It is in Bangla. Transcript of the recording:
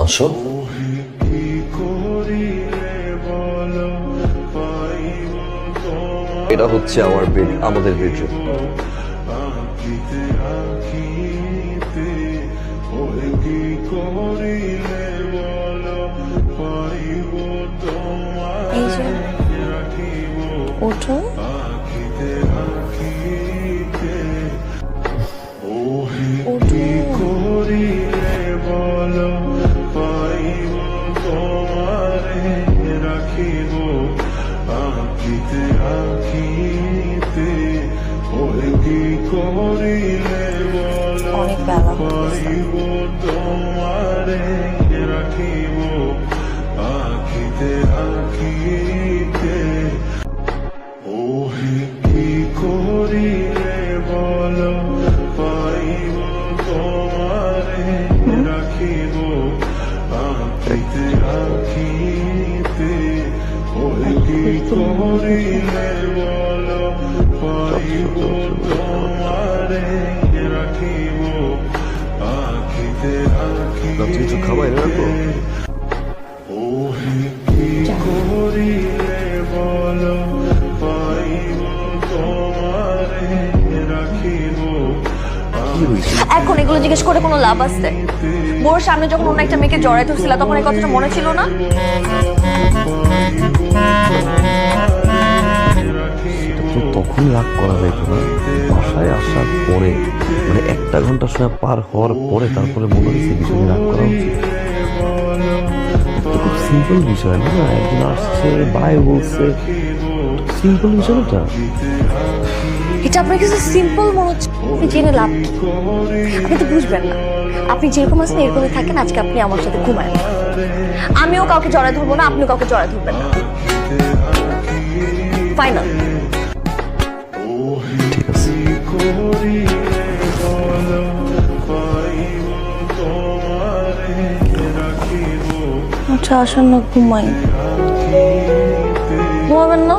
আসো। এটা হচ্ছে আমার বেড, আমাদের বেডরুম। এই যে ওঠো। অনেক বেলা কিছু খাবার এনে রাখো। এখন এগুলো জিজ্ঞেস করে কোনো লাভ আছে? বোর সামনে যখন অন্য একটা মেয়েকে জড়াই ধরছিল তখন এই কথাটা মনে ছিল না? তখন রাগ করা যাইত না, বাসায় আসার পরে মানে 1 ঘন্টা সময় পার হওয়ার পরে তারপরে মনে হয়েছে বিষয়ে রাগ করা উচিত। খুব সিম্পল বিষয় না, একজন আসছে বাই বলছে, সিম্পল বিষয় এটা। এটা আপনার কাছে সিম্পল মনে হচ্ছে, আপনি জেনে লাভ কি? আপনি তো বুঝবেন না। আপনি যেরকম আছেন এরকমই থাকেন। আজকে আপনি আমার সাথে ঘুমায়, আমিও কাউকে জড়ায় ধরবো না, আপনিও কাউকে জড়ায় ধরবেন না। ফাইনাল। ঠিক আছে। আচ্ছা আসেন না, ঘুমাই। ঘুমাবেন না?